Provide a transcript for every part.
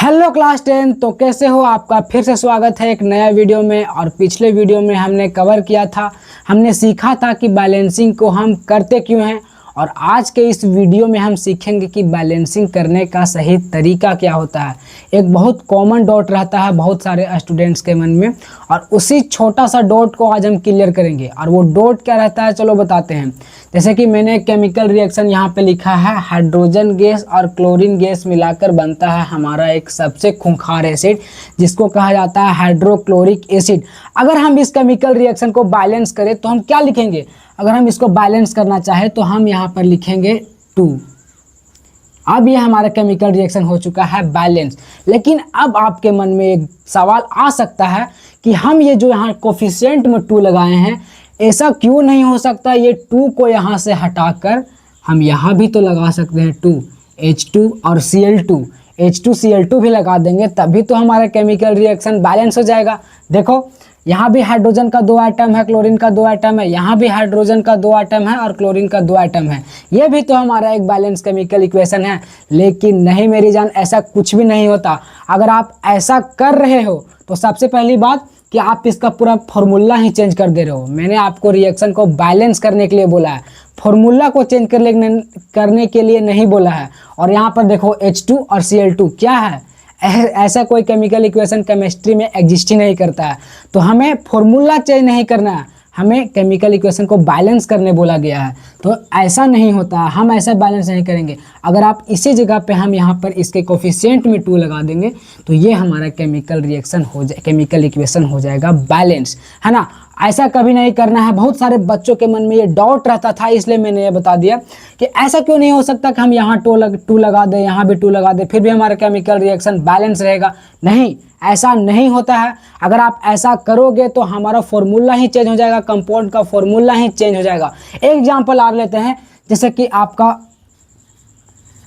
Hello class 10। तो कैसे हो? आपका फिर से स्वागत है एक नया वीडियो में। और पिछले वीडियो में हमने कवर किया था, हमने सीखा था कि बैलेंसिंग को हम करते क्यों हैं। और आज के इस वीडियो में हम सीखेंगे कि बैलेंसिंग करने का सही तरीका क्या होता है। एक बहुत कॉमन डॉट रहता है बहुत सारे स्टूडेंट्स के मन में, और उसी छोटा सा डॉट को आज हम क्लियर करेंगे। और वो डॉट क्या रहता है चलो बताते हैं। जैसे कि मैंने केमिकल रिएक्शन यहाँ पे लिखा है, हाइड्रोजन गैस और क्लोरीन गैस मिलाकर बनता है हमारा एक सबसे खूंखार एसिड, जिसको कहा जाता है हाइड्रोक्लोरिक एसिड। अगर हम इस केमिकल रिएक्शन को बैलेंस करें तो हम क्या लिखेंगे? अगर हम इसको बैलेंस करना चाहे तो हम यहाँ पर लिखेंगे 2। अब ये हमारा केमिकल रिएक्शन हो चुका है बैलेंस। लेकिन अब आपके मन में एक सवाल आ सकता है कि हम ये जो यहाँ कोफिशिएंट में 2 लगाए हैं, ऐसा क्यों नहीं हो सकता ये 2 को यहाँ से हटाकर हम यहाँ भी तो लगा सकते हैं 2 H2 और Cl2, H2Cl2 भी लगा देंगे, तभी तो हमारा केमिकल रिएक्शन बैलेंस हो जाएगा। देखो यहाँ भी हाइड्रोजन का 2 आइटम है, क्लोरीन का 2 आइटम है, यहाँ भी हाइड्रोजन का 2 आइटम है और क्लोरीन का 2 आइटम है। ये भी तो हमारा एक बैलेंस केमिकल इक्वेशन है। लेकिन नहीं मेरी जान, ऐसा कुछ भी नहीं होता। अगर आप ऐसा कर रहे हो तो सबसे पहली बात कि आप इसका पूरा फॉर्मूला ही चेंज कर दे रहे हो। मैंने आपको रिएक्शन को बैलेंस करने के लिए बोला है, फॉर्मूला को चेंज करने के लिए नहीं बोला है। और यहाँ पर देखो H2 और Cl2 क्या है, ऐसा कोई केमिकल इक्वेशन केमिस्ट्री में एग्जिस्ट ही नहीं करता है। तो हमें फॉर्मूला चेंज नहीं करना है, हमें केमिकल इक्वेशन को बैलेंस करने बोला गया है। तो ऐसा नहीं होता, हम ऐसा बैलेंस नहीं करेंगे। अगर आप इसी जगह पे हम यहाँ पर इसके कोफिशिएंट में 2 लगा देंगे तो ये हमारा केमिकल रिएक्शन केमिकल इक्वेशन हो जाएगा बैलेंस, है ना। ऐसा कभी नहीं करना है। बहुत सारे बच्चों के मन में ये डाउट रहता था, इसलिए मैंने ये बता दिया कि ऐसा क्यों नहीं हो सकता कि हम यहाँ 2 लगा दें, यहाँ भी 2 लगा दें, फिर भी हमारा केमिकल रिएक्शन बैलेंस रहेगा। नहीं, ऐसा नहीं होता है। अगर आप ऐसा करोगे तो हमारा फॉर्मूला ही चेंज हो जाएगा, कंपाउंड का फॉर्मूला ही चेंज हो जाएगा। एक एग्जांपल और लेते हैं, जैसे कि आपका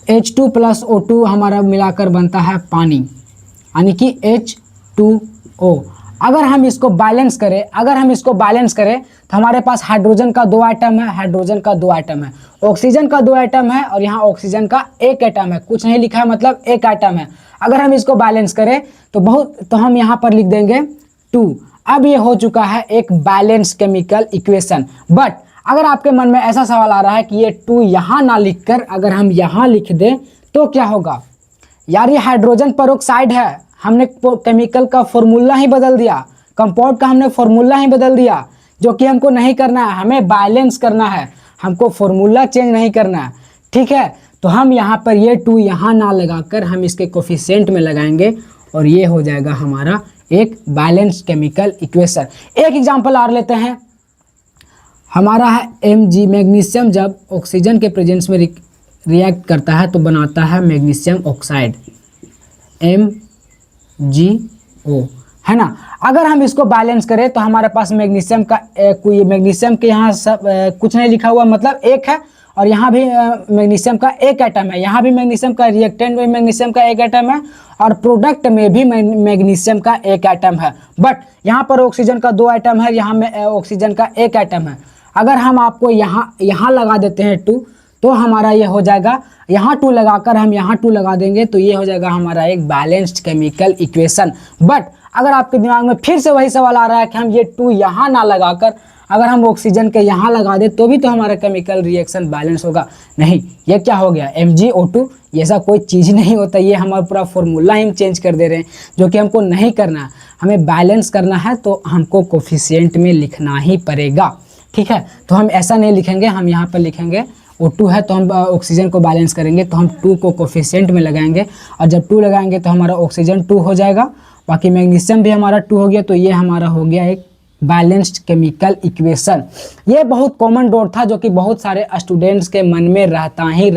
H2 + O2 हमारा मिलाकर बनता है पानी, यानी कि H2O। अगर हम इसको बैलेंस करें तो हमारे पास हाइड्रोजन का 2 आइटम है, हाइड्रोजन का 2 आइटम है, ऑक्सीजन का 2 आइटम है और यहाँ ऑक्सीजन का 1 आइटम है। कुछ नहीं लिखा है, मतलब 1 आइटम है। अगर हम इसको बैलेंस करें तो हम यहाँ पर लिख देंगे 2। अब ये हो चुका है एक बैलेंस केमिकल इक्वेशन। बट अगर आपके मन में ऐसा सवाल आ रहा है कि ये 2 यहाँ ना लिखकर अगर हम यहाँ लिख दें तो क्या होगा? यार ये हाइड्रोजन पेरोक्साइड है, हमने केमिकल का फॉर्मूला ही बदल दिया, कंपाउंड का हमने फॉर्मूला ही बदल दिया, जो कि हमको नहीं करना है। हमें बैलेंस करना है, हमको फॉर्मूला चेंज नहीं करना है, ठीक है। तो हम यहाँ पर ये 2 यहाँ ना लगाकर हम इसके कोफिशिएंट में लगाएंगे और ये हो जाएगा हमारा एक बैलेंस केमिकल इक्वेशन। एक एग्जांपल और लेते हैं, हमारा है Mg, मैग्नीशियम जब ऑक्सीजन के प्रेजेंस में रिएक्ट करता है तो बनाता है मैग्नीशियम ऑक्साइड, MgO, है ना। अगर हम इसको बैलेंस करें तो हमारे पास मैग्नीशियम का कोई मैग्नीशियम के यहाँ सब कुछ नहीं लिखा हुआ, मतलब 1 है, और यहाँ भी मैग्नीशियम का 1 आइटम है, यहाँ भी मैग्नीशियम का, रिएक्टेंट में मैग्नीशियम का 1 आइटम है और प्रोडक्ट में भी मैग्नीशियम का 1 आइटम है। बट यहाँ पर ऑक्सीजन का 2 आइटम है, यहाँ में ऑक्सीजन का 1 आइटम है। अगर हम आपको यहाँ लगा देते हैं 2 तो हमारा ये हो जाएगा, यहाँ 2 लगाकर हम यहाँ 2 लगा देंगे तो ये हो जाएगा हमारा एक बैलेंस्ड केमिकल इक्वेशन। बट अगर आपके दिमाग में फिर से वही सवाल आ रहा है कि हम ये 2 यहाँ ना लगाकर अगर हम ऑक्सीजन के यहाँ लगा दें तो भी तो हमारा केमिकल रिएक्शन बैलेंस होगा। नहीं, ये क्या हो गया, MgO2, ये ऐसा कोई चीज़ नहीं होता। ये हमारा पूरा फॉर्मूला ही हम चेंज कर दे रहे हैं, जो कि हमको नहीं करना है। हमें बैलेंस करना है तो हमको कोफिशिएंट में लिखना ही पड़ेगा, ठीक है। तो हम ऐसा नहीं लिखेंगे, हम यहाँ पर लिखेंगे O2 है तो हम ऑक्सीजन को बैलेंस करेंगे तो हम 2 को कोफिशिएंट में लगाएंगे, और जब 2 लगाएंगे तो हमारा ऑक्सीजन 2 हो जाएगा, बाकी मैग्नीशियम भी हमारा 2 हो गया। तो ये हमारा हो गया एक बैलेंस्ड केमिकल इक्वेशन। ये बहुत कॉमन डॉट था जो कि बहुत सारे स्टूडेंट्स के मन में रहता है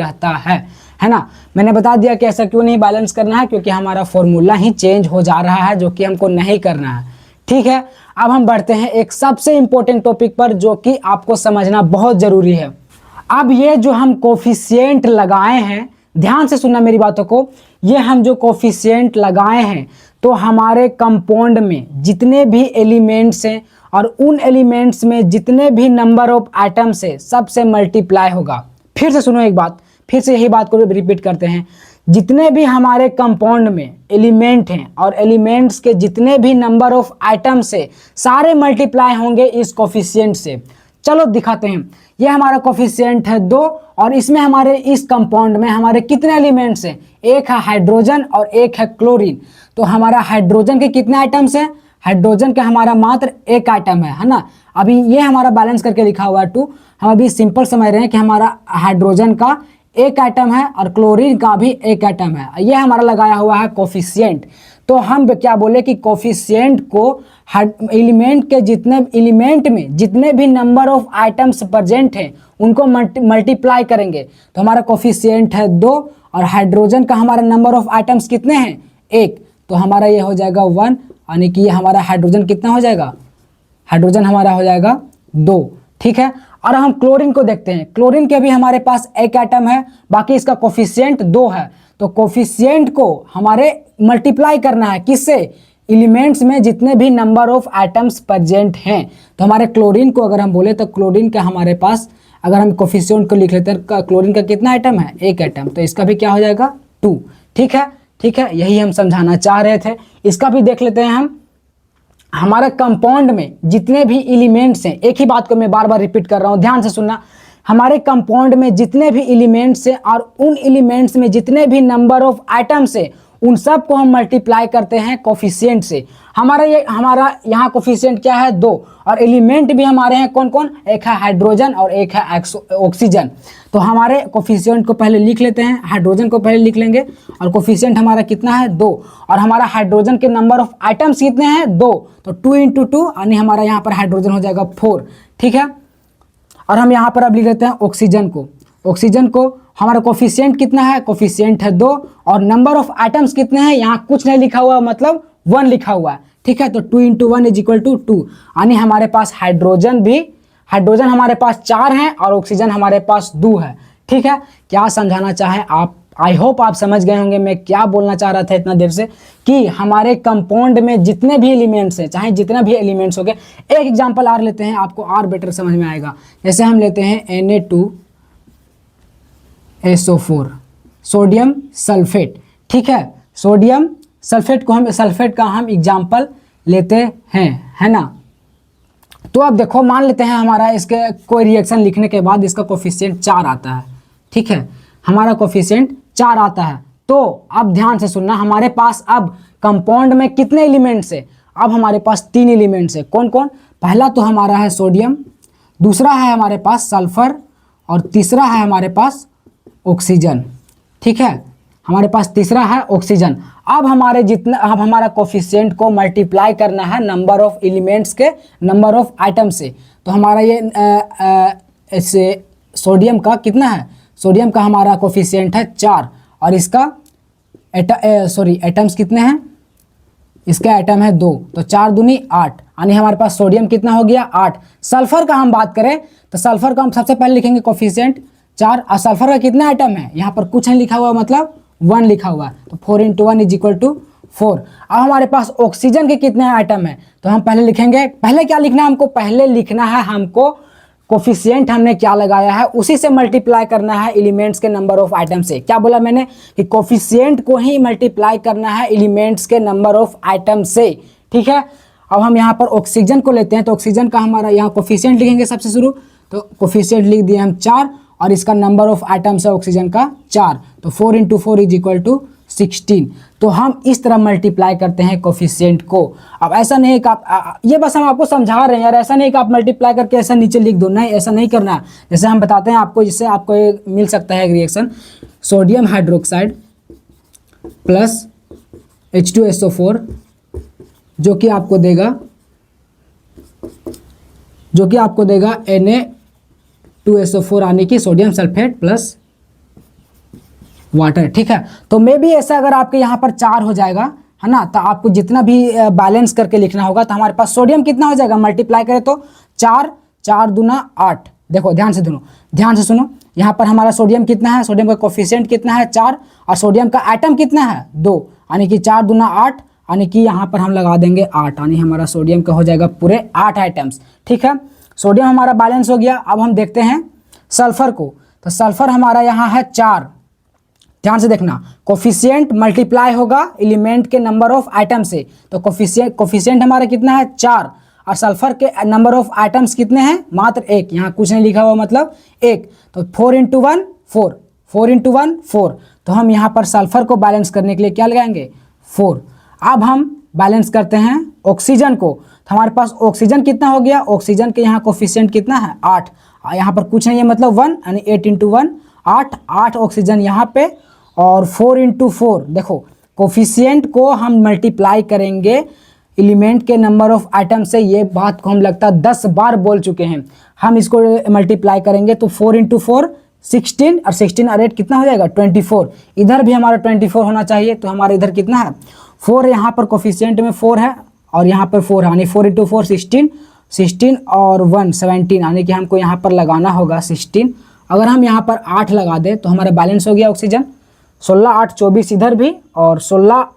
ना। मैंने बता दिया कि ऐसा क्यों नहीं बैलेंस करना है, क्योंकि हमारा फॉर्मूला ही चेंज हो जा रहा है, जो कि हमको नहीं करना है, ठीक है। अब हम बढ़ते हैं एक सबसे इंपॉर्टेंट टॉपिक पर, जो कि आपको समझना बहुत ज़रूरी है। अब ये जो हम कोफिशिएंट लगाए हैं, ध्यान से सुनना मेरी बातों को, ये हम जो कोफिशिएंट लगाए हैं तो हमारे कंपाउंड में जितने भी एलिमेंट्स हैं और उन एलिमेंट्स में जितने भी नंबर ऑफ एटम्स है सबसे मल्टीप्लाई होगा। फिर से सुनो एक बात, फिर से यही बात को रिपीट करते हैं। जितने भी हमारे कंपाउंड में एलिमेंट हैं और एलिमेंट्स के जितने भी नंबर ऑफ आइटम्स है सारे मल्टीप्लाई होंगे इस कोफिशिएंट से। चलो दिखाते हैं। ये हमारा कोफिशिएंट है 2 और इसमें हमारे इस कंपाउंड में हमारे कितने एलिमेंट्स हैं, एक है हाइड्रोजन और एक है क्लोरीन। तो हमारा हाइड्रोजन के कितने आइटम्स हैं, हाइड्रोजन का हमारा मात्र एक आइटम है ना। अभी ये हमारा बैलेंस करके लिखा हुआ है 2। हम अभी सिंपल समझ रहे हैं कि हमारा हाइड्रोजन का एक आइटम है और क्लोरीन का भी एक आइटम है। ये हमारा लगाया हुआ है कोफिशिएंट। तो हम क्या बोले कि कोफिशिएंट को एलिमेंट के जितने एलिमेंट में जितने भी नंबर ऑफ आइटम्स प्रेजेंट हैं उनको मल्टीप्लाई करेंगे। तो हमारा कोफिशिएंट है 2 और हाइड्रोजन का हमारा नंबर ऑफ आइटम्स कितने हैं, 1। तो हमारा ये हो जाएगा 1, यानी कि ये हमारा हाइड्रोजन कितना हो जाएगा, हाइड्रोजन हमारा हो जाएगा 2। ठीक है। और हम क्लोरीन को देखते हैं। क्लोरीन के भी हमारे पास एक एटम है, बाकी इसका कोफिशिएंट 2 है। तो कोफिशिएंट को हमारे मल्टीप्लाई करना है किससे, एलिमेंट्स में जितने भी नंबर ऑफ आइटम्स प्रेजेंट हैं। तो हमारे क्लोरीन को अगर हम बोले तो क्लोरीन का हमारे पास अगर हम कोफिशिएंट को लिख लेते हैं, क्लोरीन का कितना आइटम है, एक आइटम। तो इसका भी क्या हो जाएगा 2। ठीक है, ठीक है, यही हम समझाना चाह रहे थे। इसका भी देख लेते हैं हम। हमारा कंपाउंड में जितने भी एलिमेंट्स हैं, एक ही बात को मैं बार बार रिपीट कर रहा हूं, ध्यान से सुनना। हमारे कंपाउंड में जितने भी एलिमेंट्स हैं और उन एलिमेंट्स में जितने भी नंबर ऑफ आइटम्स हैं उन सब को हम मल्टीप्लाई करते हैं कोफिशिएंट से। हमारा यहाँ कोफिशिएंट क्या है, 2। और एलिमेंट भी हमारे हैं कौन कौन, एक है हाइड्रोजन और एक है ऑक्सीजन। तो हमारे कोफिशिएंट को पहले लिख लेते हैं, हाइड्रोजन को पहले लिख लेंगे और कोफिशिएंट हमारा कितना है 2। और हमारा हाइड्रोजन के नंबर ऑफ आइटम्स कितने हैं 2। तो 2 × 2 यानी हमारा यहाँ पर हाइड्रोजन हो जाएगा 4। ठीक है। और हम यहाँ पर अब लिख लेते हैं ऑक्सीजन को। ऑक्सीजन को हमारा कोफिशिएंट कितना है, कोफिशिएंट है 2 और नंबर ऑफ आइटम्स कितने हैं, यहाँ कुछ नहीं लिखा हुआ, मतलब 1 लिखा हुआ है। ठीक है। तो 2 × 1 = 2, यानी हमारे पास हाइड्रोजन हमारे पास 4 हैं और ऑक्सीजन हमारे पास 2 है। ठीक है। क्या समझाना चाहे आप, आई होप आप समझ गए होंगे मैं क्या बोलना चाह रहा था इतना देर से, कि हमारे कंपाउंड में जितने भी एलिमेंट्स हैं, चाहे जितना भी एलिमेंट्स हो गए। एक एग्जांपल और लेते हैं, आपको और बेटर समझ में आएगा। जैसे हम लेते हैं Na2SO4 सोडियम सल्फेट। ठीक है। सोडियम सल्फेट का हम एग्जांपल लेते हैं, है ना। तो अब देखो, मान लेते हैं हमारा इसके कोई रिएक्शन लिखने के बाद इसका कोफिशिएंट 4 आता है। ठीक है, हमारा कोफिशिएंट 4 आता है। तो अब ध्यान से सुनना, हमारे पास अब कंपाउंड में कितने एलिमेंट्स है, अब हमारे पास 3 एलिमेंट्स है। कौन कौन, पहला तो हमारा है सोडियम, दूसरा है हमारे पास सल्फर और तीसरा है हमारे पास ऑक्सीजन। ठीक है, हमारे पास तीसरा है ऑक्सीजन। अब हमारा कोफिशिएंट को मल्टीप्लाई करना है नंबर ऑफ एलिमेंट्स के नंबर ऑफ आइटम से। तो हमारा ये सोडियम का कितना है, सोडियम का हमारा कोफिशिएंट है 4 और इसका एटम्स कितने हैं, इसका एटम है 2। तो 4 दूनी 8, यानी हमारे पास सोडियम कितना हो गया 8। सल्फर का हम बात करें तो सल्फर का हम सबसे पहले लिखेंगे कोफिशिएंट 4 और सल्फर का कितना आइटम है, यहाँ पर कुछ नहीं लिखा हुआ, मतलब 1 लिखा हुआ है। तो 4 × 1 = 4। अब हमारे पास ऑक्सीजन के कितने आइटम है, तो हम पहले लिखेंगे, पहले क्या लिखना है हमको, पहले लिखना है हमको कोफिशिएंट हमने क्या लगाया है उसी से मल्टीप्लाई करना है एलिमेंट्स के नंबर ऑफ आइटम से। क्या बोला मैंने कि कोफिशिएंट को ही मल्टीप्लाई करना है एलिमेंट्स के नंबर ऑफ आइटम से। ठीक है। अब हम यहाँ पर ऑक्सीजन को लेते हैं। तो ऑक्सीजन का हमारा यहाँ कोफिशिएंट लिखेंगे सबसे शुरू। तो कोफिशिएंट लिख दिए हम 4 और इसका नंबर ऑफ आइटम्स है ऑक्सीजन का 4। तो 4 × 4 = 16। तो हम इस तरह मल्टीप्लाई करते हैं कोफिशिएंट को। अब ऐसा नहीं कि आप ये बस हम आपको समझा रहे हैं यार, ऐसा नहीं कि आप मल्टीप्लाई करके ऐसा नीचे लिख दो, नहीं, ऐसा नहीं करना। जैसे हम बताते हैं आपको, जिससे आपको ये मिल सकता है एक reaction, sodium hydroxide plus H2SO4 जो कि आपको देगा Na2SO4 यानी कि सोडियम सल्फेट प्लस वाटर। ठीक है। तो मे भी ऐसा अगर आपके यहाँ पर 4 हो जाएगा, है ना, तो आपको जितना भी बैलेंस करके लिखना होगा। तो हमारे पास सोडियम कितना हो जाएगा, मल्टीप्लाई करें तो 4 दूना 8। देखो ध्यान से सुनो, यहाँ पर हमारा सोडियम कितना है, सोडियम का कोफिशिएंट कितना है 4 और सोडियम का एटम कितना है 2, यानी कि 4 दूना 8, यानी कि यहाँ पर हम लगा देंगे 8, यानी हमारा सोडियम का हो जाएगा पूरे 8 आइटम्स। ठीक है, सोडियम हमारा बैलेंस हो गया। अब हम देखते हैं सल्फर को। तो सल्फर हमारा यहाँ है 4, ध्यान से देखना, कोफिशिएंट मल्टीप्लाई होगा एलिमेंट के नंबर ऑफ आइटम से। तो कोफिशिएंट हमारा कितना है 4, और सल्फर के नंबर ऑफ आइटम्स कितने हैं मात्र 1, यहाँ कुछ नहीं लिखा हुआ मतलब 1। तो 4 × 1 4, 4 × 1 4। तो हम यहाँ पर सल्फर को बैलेंस करने के लिए क्या लगाएंगे 4। अब हम बैलेंस करते हैं ऑक्सीजन को। तो हमारे पास ऑक्सीजन कितना हो गया, ऑक्सीजन के यहाँ कोफिशिएंट कितना है 8, यहाँ पर कुछ नहीं है मतलब 1, यानी 8 × 1 8, 8 ऑक्सीजन यहाँ पे, और 4 × 4 देखो कोफिशिएंट को हम मल्टीप्लाई करेंगे एलिमेंट के नंबर ऑफ आइटम से। ये बात को हम लगता है 10 बार बोल चुके हैं। हम इसको मल्टीप्लाई करेंगे तो 4 × 4 16, और 16 और 8 कितना हो जाएगा 24। इधर भी हमारा 24 होना चाहिए। तो हमारे इधर कितना है 4, यहाँ पर कोफिशिएंट में 4 है और यहाँ पर 4 है, यानी 4 × 4 16, 16 और 1 17, यानी कि हमको यहाँ पर लगाना होगा 16। अगर हम यहाँ पर 8 लगा दें तो हमारा बैलेंस हो गया ऑक्सीजन 16 8 24 इधर भी, और 16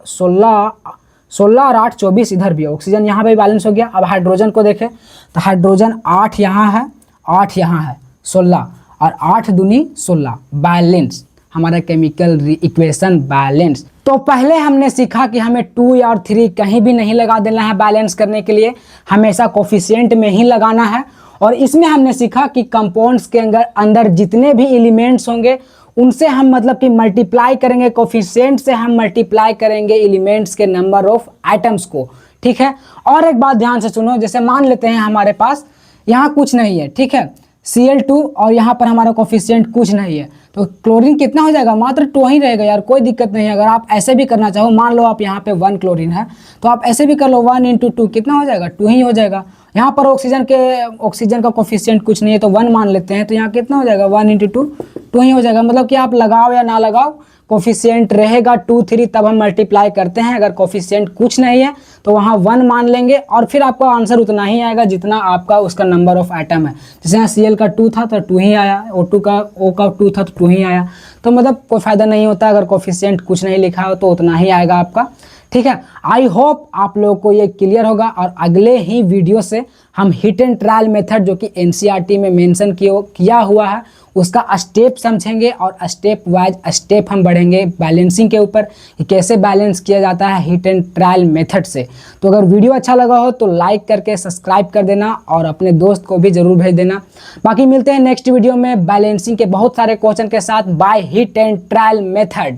और 8 24 इधर भी। ऑक्सीजन यहाँ पे बैलेंस हो गया। अब हाइड्रोजन को देखें तो हाइड्रोजन 8 यहाँ है, 8 यहाँ है, 16 और 8 दूनी 16, बैलेंस हमारा केमिकल इक्वेशन बैलेंस। तो पहले हमने सीखा कि हमें 2 और 3 कहीं भी नहीं लगा देना है बैलेंस करने के लिए, हमेशा कोफिशिएंट में ही लगाना है। और इसमें हमने सीखा कि कंपाउंड्स के अंदर जितने भी एलिमेंट्स होंगे उनसे हम मतलब कि मल्टीप्लाई करेंगे, कोफिशिएंट से हम मल्टीप्लाई करेंगे एलिमेंट्स के नंबर ऑफ आइटम्स को, ठीक है। और एक बात ध्यान से सुनो, जैसे मान लेते हैं हमारे पास यहाँ कुछ नहीं है, ठीक है, Cl2, और यहाँ पर हमारा कोफिशिएंट कुछ नहीं है, तो क्लोरीन कितना हो जाएगा मात्र 2 ही रहेगा यार, कोई दिक्कत नहीं है। अगर आप ऐसे भी करना चाहो, मान लो आप यहाँ पे 1 क्लोरीन है तो आप ऐसे भी कर लो, 1 × 2 कितना हो जाएगा 2 ही हो जाएगा। यहाँ पर ऑक्सीजन का कोफिशिएंट कुछ नहीं है तो 1 मान लेते हैं, तो यहाँ कितना हो जाएगा 1 × 2 2 ही हो जाएगा। मतलब कि आप लगाओ या ना लगाओ कोफिशिएंट रहेगा 2 3, तब हम मल्टीप्लाई करते हैं। अगर कोफिशिएंट कुछ नहीं है तो वहाँ 1 मान लेंगे और फिर आपका आंसर उतना ही आएगा जितना आपका उसका नंबर ऑफ आइटम है। जैसे यहाँ Cl का 2 था तो 2 ही आया, O2 का 2 था तो 2 ही आया। तो मतलब कोई फ़ायदा नहीं होता, अगर कोफिशिएंट कुछ नहीं लिखा हो तो उतना ही आएगा आपका, ठीक है। आई होप आप लोगों को ये क्लियर होगा। और अगले ही वीडियो से हम हिट एंड ट्रायल मेथड जो कि एनसीईआरटी में मेंशन किया हुआ है उसका स्टेप समझेंगे, और स्टेप वाइज स्टेप हम बढ़ेंगे बैलेंसिंग के ऊपर कि कैसे बैलेंस किया जाता है हिट एंड ट्रायल मेथड से। तो अगर वीडियो अच्छा लगा हो तो लाइक करके सब्सक्राइब कर देना और अपने दोस्त को भी ज़रूर भेज देना। बाकी मिलते हैं नेक्स्ट वीडियो में बैलेंसिंग के बहुत सारे क्वेश्चन के साथ by hit and trial method.